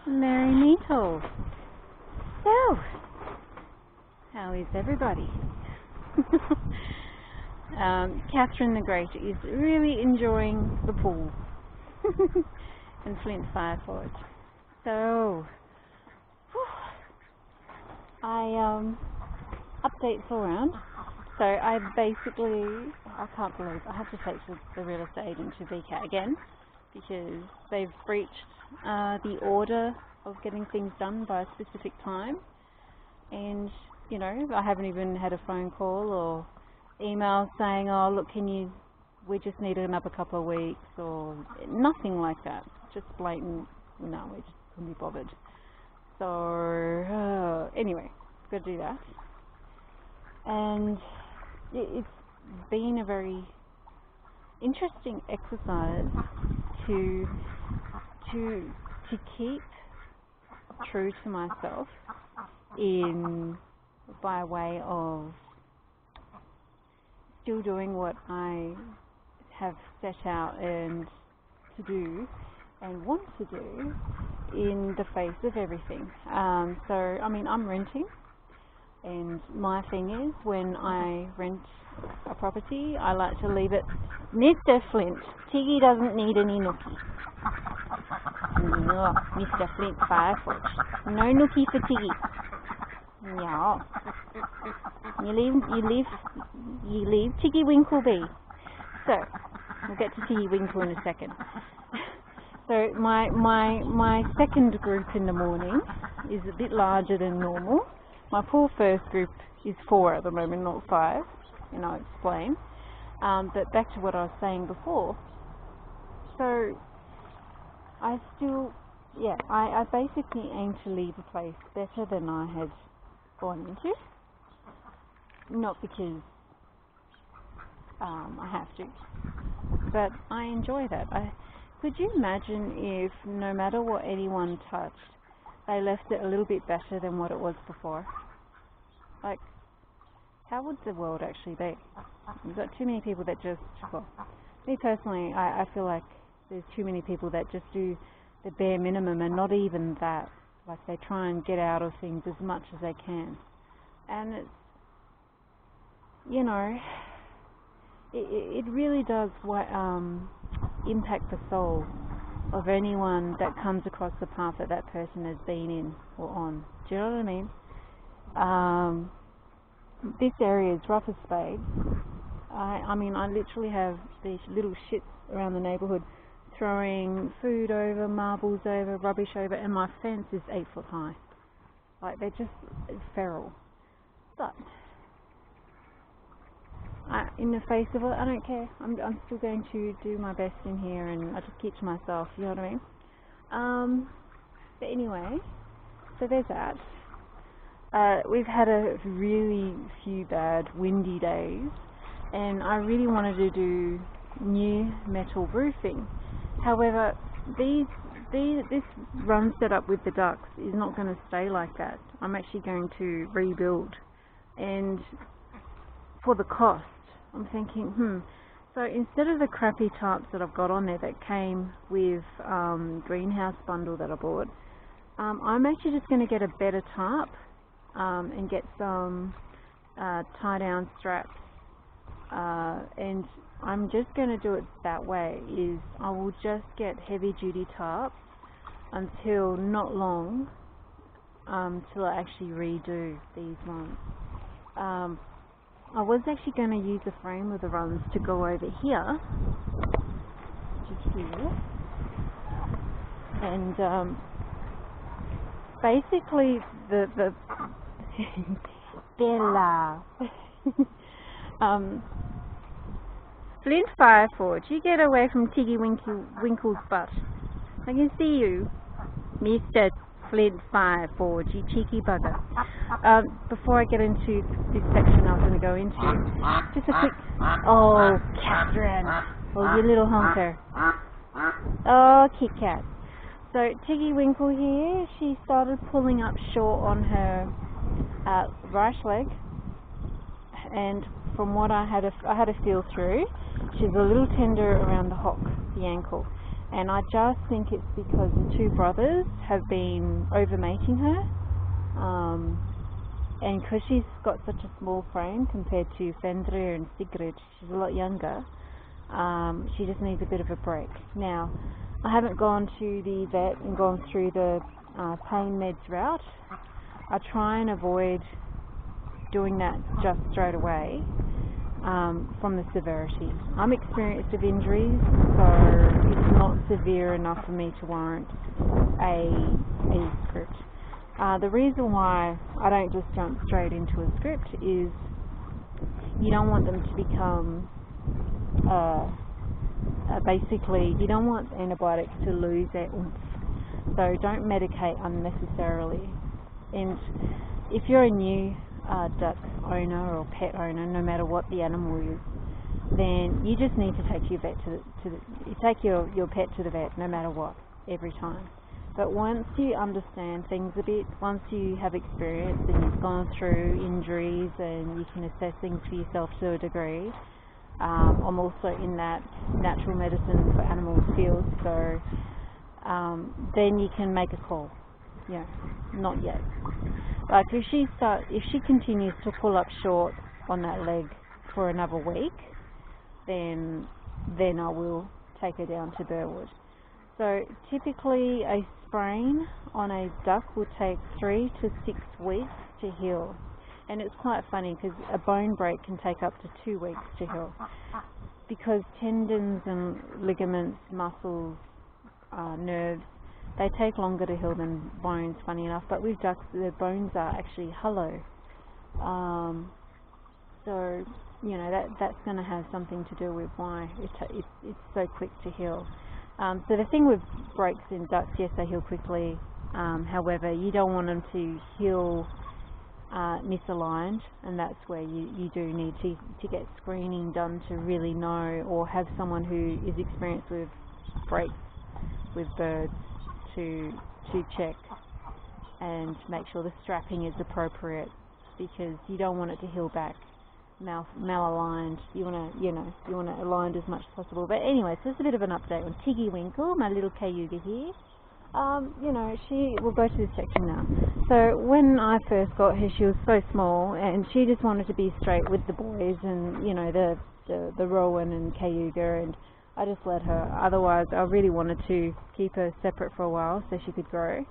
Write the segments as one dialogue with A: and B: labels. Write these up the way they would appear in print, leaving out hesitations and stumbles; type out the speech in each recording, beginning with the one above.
A: Merry Needle. So, how is everybody? Catherine the Great is really enjoying the pool and Flint Fire Forge. So, updates all around. So I can't believe I have to take the real estate agent to VCAT again because they've breached the order of getting things done by a specific time, and you know, I haven't even had a phone call or email saying, oh look, we just need another couple of weeks, or nothing like that. Just blatant, no, we just couldn't be bothered. So anyway, got to do that, and it's been a very interesting exercise to keep true to myself by way of still doing what I have set out and to do and want to do in the face of everything. So I mean, I'm renting, and my thing is, when I rent a property, I like to leave it. Mr. Flint, Tiggy doesn't need any nookie. No, Mr. Flint Firefoot. No nookie for Tiggy. Yeah. You leave Tiggy Winkle be. So, we'll get to Tiggy Winkle in a second. So my second group in the morning is a bit larger than normal. My poor first group is 4 at the moment, not 5, and I'll explain. But back to what I was saying before. So I basically aim to leave a place better than I had gone into. Not because I have to, but I enjoy that. Could you imagine if no matter what anyone touched, they left it a little bit better than what it was before? Like, how would the world actually be? You've got too many people that just, well, me personally, I feel like there's too many people that just do the bare minimum and not even that. Like, they try and get out of things as much as they can. And it's, you know, it really does impact the soul of anyone that comes across the path that that person has been in or on. Do you know what I mean? This area is rough as spades. I mean, I literally have these little shits around the neighbourhood throwing food over, marbles over, rubbish over, and my fence is 8 foot high. Like, they're just feral. But in the face of it, I don't care. I'm still going to do my best in here, and I just keep to myself. You know what I mean? But anyway, so there's that. We've had a really few bad windy days, and I really wanted to do new metal roofing. However, this run set up with the ducks is not going to stay like that. I'm actually going to rebuild, and for the cost, I'm thinking, so instead of the crappy tarps that I've got on there that came with greenhouse bundle that I bought, I'm actually just going to get a better tarp and get some tie-down straps, and I'm just going to do it that way. Is I will just get heavy-duty tarps until not long, till I actually redo these ones. I was actually going to use the frame of the runs to go over here, just here, and basically the Bella Flint Fireforge, you get away from Tiggy Winkle's butt. I can see you, Mr. Flint Fireforge, you cheeky bugger. Before I get into this section I was going to go into, just a quick... Oh, Catherine! Oh, you little honker. Oh, Kit Kat. So, Tiggy Winkle here, she started pulling up short on her right leg, and from what I had a feel through, she's a little tender around the hock, the ankle. and I just think it's because the two brothers have been overmating her, and because she's got such a small frame compared to Fenrir and Sigrid, she's a lot younger, she just needs a bit of a break. Now, I haven't gone to the vet and gone through the pain meds route. I try and avoid doing that just straight away from the severity. I'm experienced of injuries, so it's not severe enough for me to warrant a script. The reason why I don't just jump straight into a script is you don't want them to become basically, you don't want antibiotics to lose their oomph, so don't medicate unnecessarily. And if you're a new duck owner or pet owner, no matter what the animal is, then you just need to take your vet take your pet to the vet no matter what, every time. But once you understand things a bit, once you have experience and you've gone through injuries and you can assess things for yourself to a degree, I'm also in that natural medicine for animals field, so then you can make a call. Yeah, not yet. Like if she continues to pull up short on that leg for another week, then I will take her down to Burwood. So typically a sprain on a duck will take 3 to 6 weeks to heal. And it's quite funny because a bone break can take up to 2 weeks to heal, because tendons and ligaments, muscles, nerves, they take longer to heal than bones, funny enough. But with ducks, their bones are actually hollow. So, you know, that's going to have something to do with why it's so quick to heal. So the thing with breaks in ducks, yes, they heal quickly. However, you don't want them to heal misaligned, and that's where you do need to get screening done to really know, or have someone who is experienced with breaks with birds to check and make sure the strapping is appropriate, because you don't want it to heal back malaligned. You want to align as much as possible. But anyway, so it's a bit of an update on Tiggy Winkle, my little Caugua here. We'll go to this section now. So when I first got her, she was so small, and she just wanted to be straight with the boys, and the Rowan and Caugua, and I just let her. Otherwise, I really wanted to keep her separate for a while so she could grow.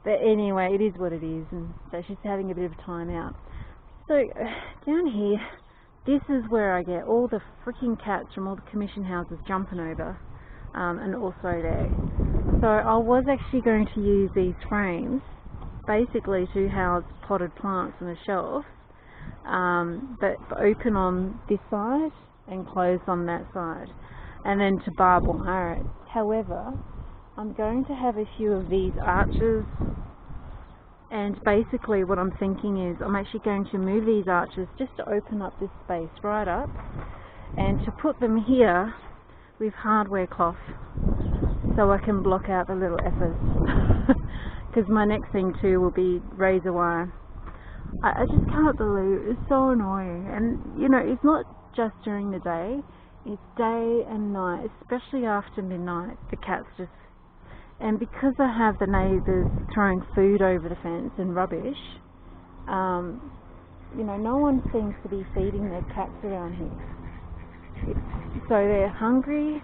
A: But anyway, it is what it is, and so she's having a bit of a time out. So down here, this is where I get all the freaking cats from all the commission houses jumping over, and also there. So I was actually going to use these frames basically to house potted plants on a shelf, but open on this side and closed on that side, and then to barb wire it. However, I'm going to have a few of these arches, and basically what I'm thinking is I'm actually going to move these arches just to open up this space right up, and to put them here with hardware cloth so I can block out the little effers. Because my next thing too will be razor wire. I just can't believe it. It's so annoying. And it's not just during the day, it's day and night, especially after midnight. The cats just, and because I have the neighbours throwing food over the fence and rubbish, no one seems to be feeding their cats around here. So they're hungry.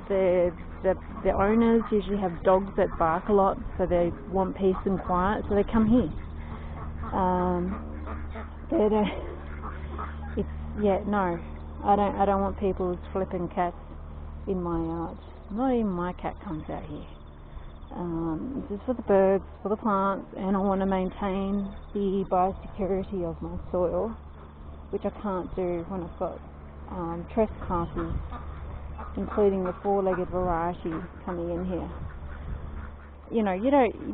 A: The owners usually have dogs that bark a lot, so they want peace and quiet, so they come here. I don't want people's flipping cats in my yard. Not even my cat comes out here. This is for the birds, for the plants, and I want to maintain the biosecurity of my soil, which I can't do when I've got trespassers, including the 4-legged variety coming in here.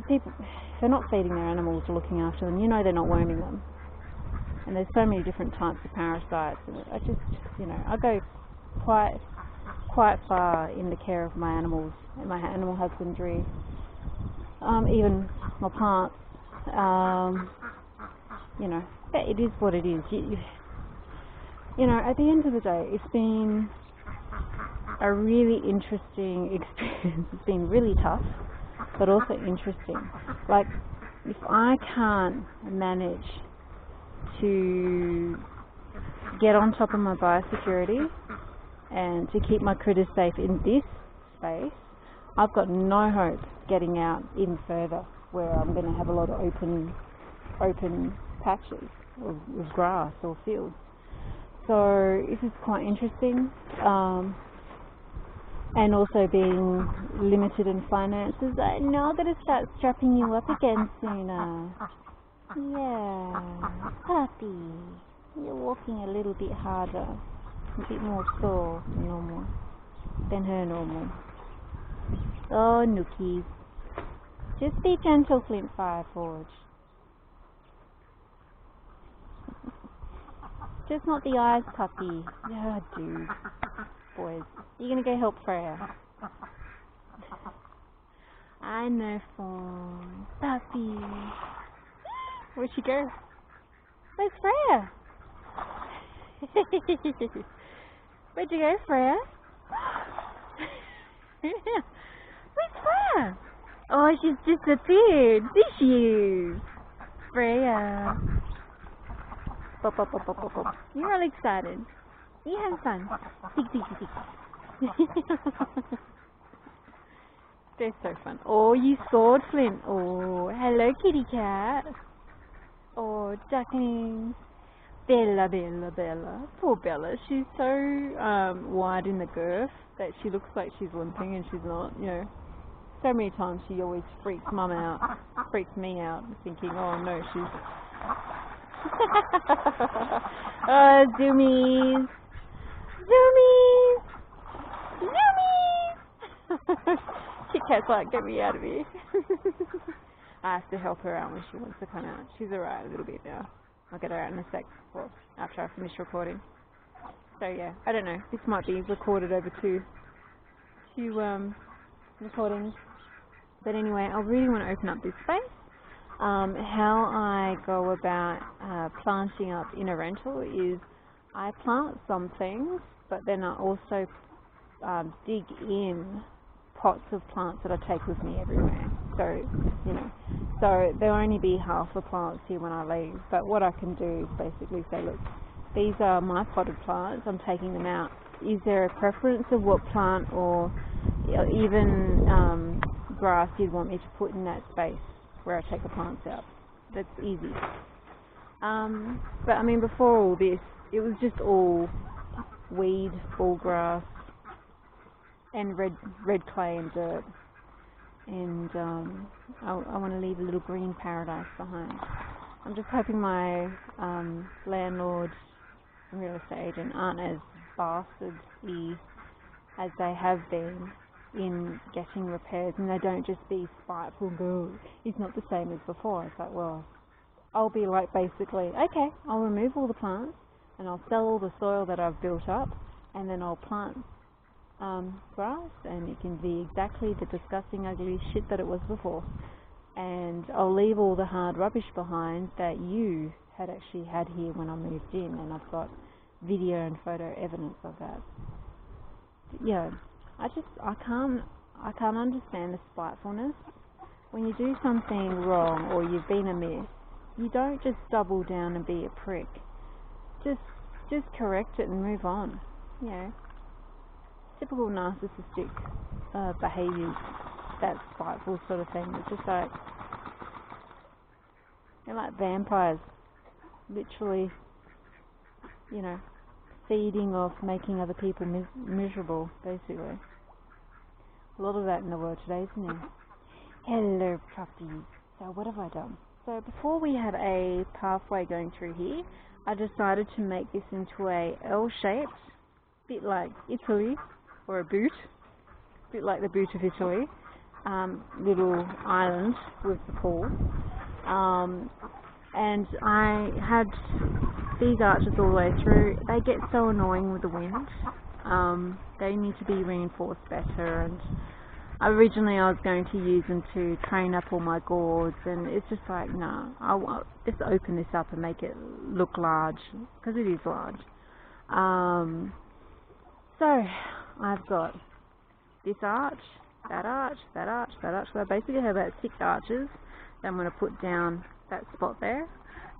A: People, if they're not feeding their animals or looking after them, they're not worming them. And there's so many different types of parasites, and I just, I go quite far in the care of my animals and my animal husbandry, even my plants. It is what it is. At the end of the day, it's been a really interesting experience. It's been really tough, but also interesting. Like, if I can't manage to get on top of my biosecurity and to keep my critters safe in this space, I've got no hope getting out even further, where I'm going to have a lot of open patches of grass or fields. So this is quite interesting, and also being limited in finances. I know I'm going to start strapping you up again sooner. Yeah, puppy, you're walking a little bit harder, a bit more sore than her normal. Oh, nookies. Just be gentle, Flint Fireforge. Just not the eyes, puppy. Yeah, dude. Boys, you're gonna go help Freya. I know, Fawn. Puppy. Where'd she go? Where's Freya? Where'd you go, Freya? Where's Freya? Oh, she's disappeared. There she is. Freya. Pop, pop, pop, pop, pop, pop. You're all excited. You have fun. They're so fun. Oh, you sawed Flint. Oh, hello, kitty cat. Oh, ducklings. Bella, Bella, Bella. Poor Bella. She's so wide in the girth that she looks like she's limping and she's not, you know. So many times she always freaks Mum out, freaks me out, thinking, oh no, she's... Oh, zoomies! Zoomies! Zoomies! Kit Kat's like, get me out of here. I have to help her out when she wants to come out. She's alright a little bit now. I'll get her out in a sec, well, after I finish recording. So yeah, I don't know. This might be recorded over two recordings. But anyway, I really want to open up this space. How I go about planting up in a rental is I plant some things, but then I also dig in pots of plants that I take with me everywhere. So, you know, so there'll only be half the plants here when I leave. But what I can do is basically say, look, these are my potted plants, I'm taking them out. Is there a preference of what plant or even grass you'd want me to put in that space where I take the plants out? That's easy. But I mean, before all this, it was just all weed, all grass, and red clay and dirt. And I want to leave a little green paradise behind. I'm just hoping my landlord and real estate agent aren't as bastards-y as they have been in getting repairs, and they don't just be spiteful and go, it's not the same as before. It's like, well, I'll be like, basically, okay, I'll remove all the plants and I'll sell all the soil that I've built up, and then I'll plant grass, and it can be exactly the disgusting, ugly shit that it was before. And I'll leave all the hard rubbish behind that you had actually had here when I moved in, and I've got video and photo evidence of that. Yeah, I can't understand the spitefulness. When you do something wrong or you've been amiss, you don't just double down and be a prick. Just correct it and move on. You know, typical narcissistic behaviours, that spiteful sort of thing. It's just like, they're like vampires, literally, you know, feeding off making other people miserable, basically. A lot of that in the world today, isn't there? Hello, puppies. So what have I done? So before we had a pathway going through here, I decided to make this into a L-shaped, bit like Italy, or a boot, bit like the boot of Italy, little island with the pool. And I had these arches all the way through. They get so annoying with the wind. They need to be reinforced better, and originally I was going to use them to train up all my gourds, and it's just like, no, I'll just open this up and make it look large, because it is large. So I've got this arch, that arch, that arch, that arch. So I basically have about 6 arches that I'm going to put down that spot there,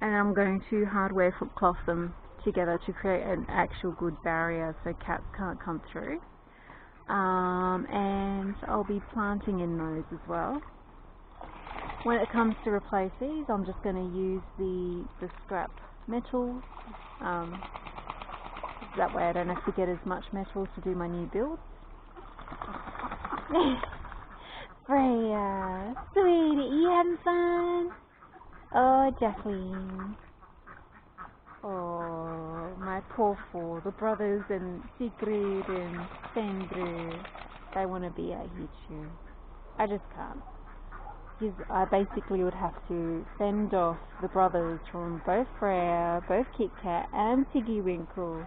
A: and I'm going to hardware foot cloth them together to create an actual good barrier so cats can't come through. And I'll be planting in those as well. When it comes to replace these, I'm just going to use the scrap metal. That way I don't have to get as much metal to do my new build. Freya, sweetie, you having fun? Oh, Jacqueline. Oh, my poor 4, the brothers and Sigrid and Sandra. They want to be out here too. I just can't. I basically would have to fend off the brothers from both Freya, both Kit Kat and Tiggy Winkle,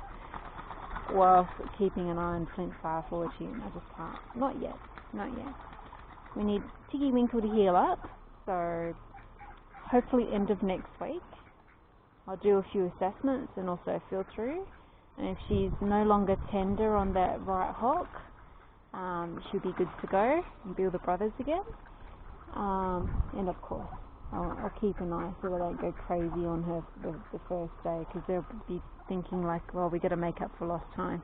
A: whilst keeping an eye on Flint Fire Fortune. I just can't. Not yet. Not yet. We need Tiggy Winkle to heal up, so hopefully end of next week. I'll do a few assessments and also feel through. And if she's no longer tender on that right hock, she'll be good to go and build the brothers again. And of course, I'll keep an eye so they don't go crazy on her the first day, because they'll be thinking like, well, we got to make up for lost time.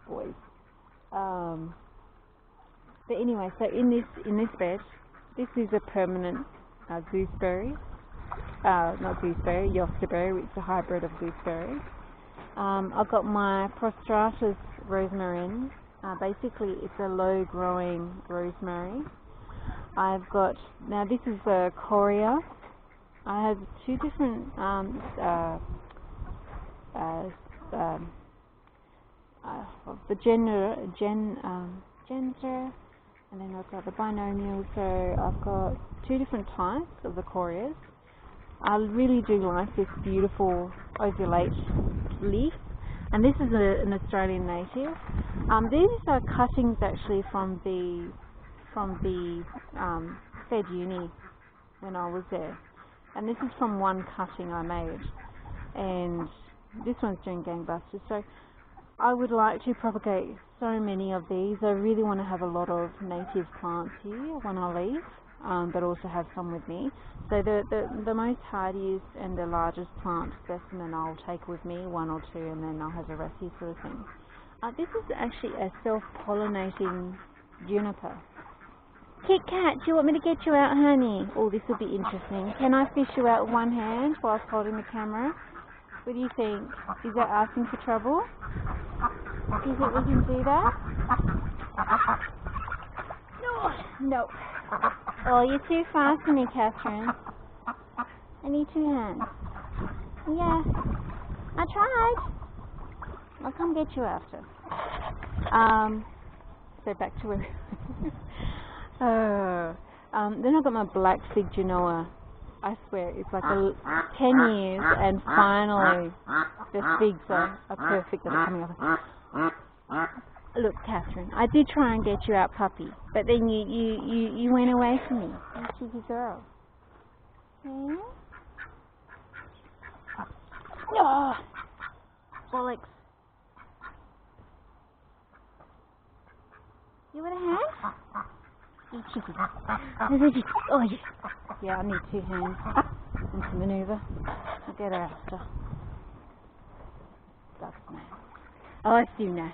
A: Boys. But anyway, so in this bed, this is a permanent gooseberry. Not gooseberry, yosterberry, which is a hybrid of gooseberry. I've got my prostratus rosemary. Basically, it's a low-growing rosemary. I've got, now this is a coria. I have 2 different the gender, and then I've got the binomial. So I've got 2 different types of the corias. I really do like this beautiful ovulate leaf, and this is an Australian native. These are cuttings actually from the Fed Uni when I was there, and this is from one cutting I made, and this one's doing gangbusters. So I would like to propagate so many of these. I really want to have a lot of native plants here when I leave, but also have some with me. So the most hardiest and the largest plant specimen I'll take with me, 1 or 2, and then I'll have the rest here sort of thing. This is actually a self-pollinating juniper. Kit Kat, do you want me to get you out, honey? Oh, this will be interesting. Can I fish you out with one hand whilst holding the camera? What do you think? Is that asking for trouble? Do you think we can do that? No. Oh, you're too fast for me, Catherine. I need 2 hands. Yeah, I tried. I'll come get you after. So back to where. Then I've got my black fig genoa. I swear, it's like 10 years, and finally the figs are perfect that are coming up. Look, Catherine, I did try and get you out, puppy, but then you went away from me. You cheeky girl. Hmm? Oh, bollocks. You want a hand? You cheeky. Oh, yes. Yeah, I need 2 hands and to manoeuvre. I'll get her after. That's nice. Oh, Sunna.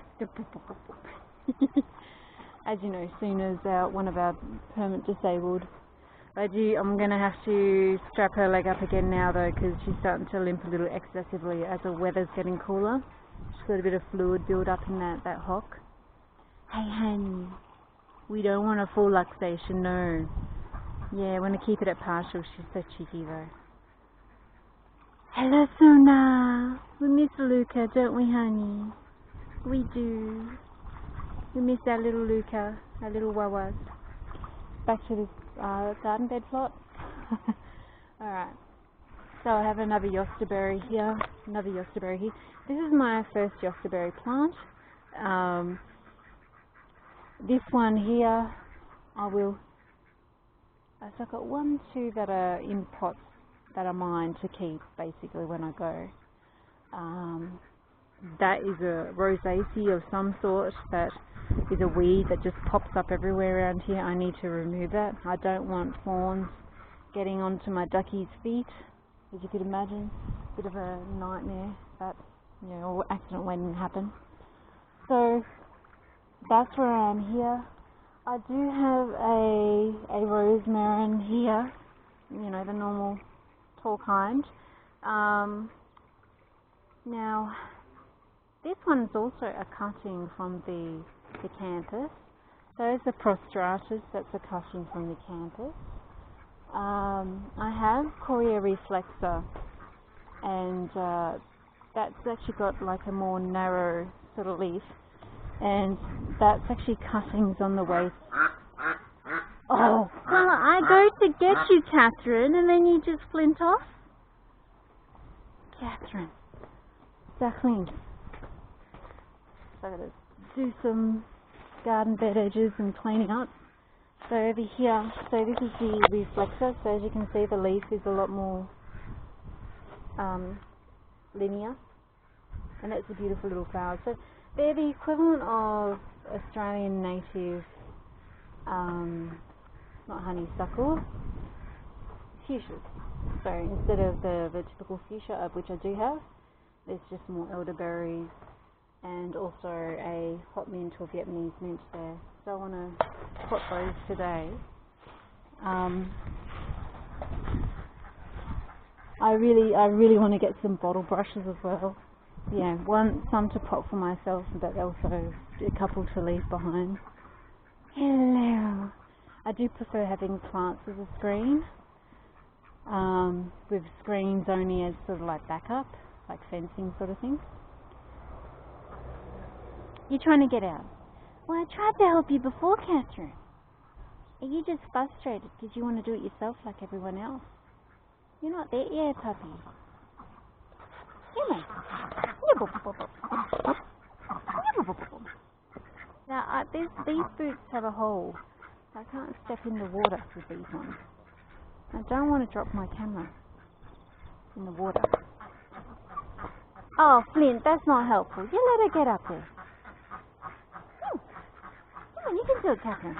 A: As you know, Sunna's one of our permanent disabled. I'm going to have to strap her leg up again now though, because she's starting to limp a little excessively as the weather's getting cooler. She's got a bit of fluid build up in that hock. Hey honey, we don't want a full luxation, no. Yeah, I want to keep it at partial. She's so cheeky though. Hello Sunna. We miss Leuka, don't we honey? We do. We miss our little Leuka, our little wawas. Back to this garden bed plot. Alright. So I have another yosterberry here. This is my first yosterberry plant. This one here, so I've got 1, 2 that are in pots that are mine to keep basically when I go. that is a rosaceae of some sort that is a weed that just pops up everywhere around here. I need to remove that. I don't want thorns getting onto my duckies' feet, as you could imagine. Bit of a nightmare that, you know, or accident waiting to happen. So that's where I am here. I do have a rosemary here, you know, the normal tall kind. Now, this one's also a cutting from the campus. So is the prostratus, that's a cutting from the campus. I have Caugua reflexa, and that's actually got like a more narrow sort of leaf, and that's actually cuttings on the waist. Oh, well, I go to get you, Catherine, and then you just flint off? Catherine. Ducklings. So I'm going to do some garden bed edges and cleaning up. So over here, so this is the reflexer. So as you can see, the leaf is a lot more linear, and that's a beautiful little flower. So they're the equivalent of Australian native, not honeysuckle, fuchsias. So instead of the typical fuchsia, which I do have, there's just more elderberries and also a hot mint or Vietnamese mint there. So I want to pot those today. I really want to get some bottle brushes as well. Yeah, some to pot for myself, but also a couple to leave behind. Hello. I do prefer having plants as a screen, with screens only as sort of like backup, like fencing sort of thing. You're trying to get out. Well, I tried to help you before, Catherine. Are you just frustrated because you want to do it yourself like everyone else? You're not there yet, puppy. Come on. Now, these boots have a hole. I can't step in the water with these ones. I don't want to drop my camera in the water. Oh, Flint, that's not helpful. You let her get up there. Come on, you can do it, Catherine.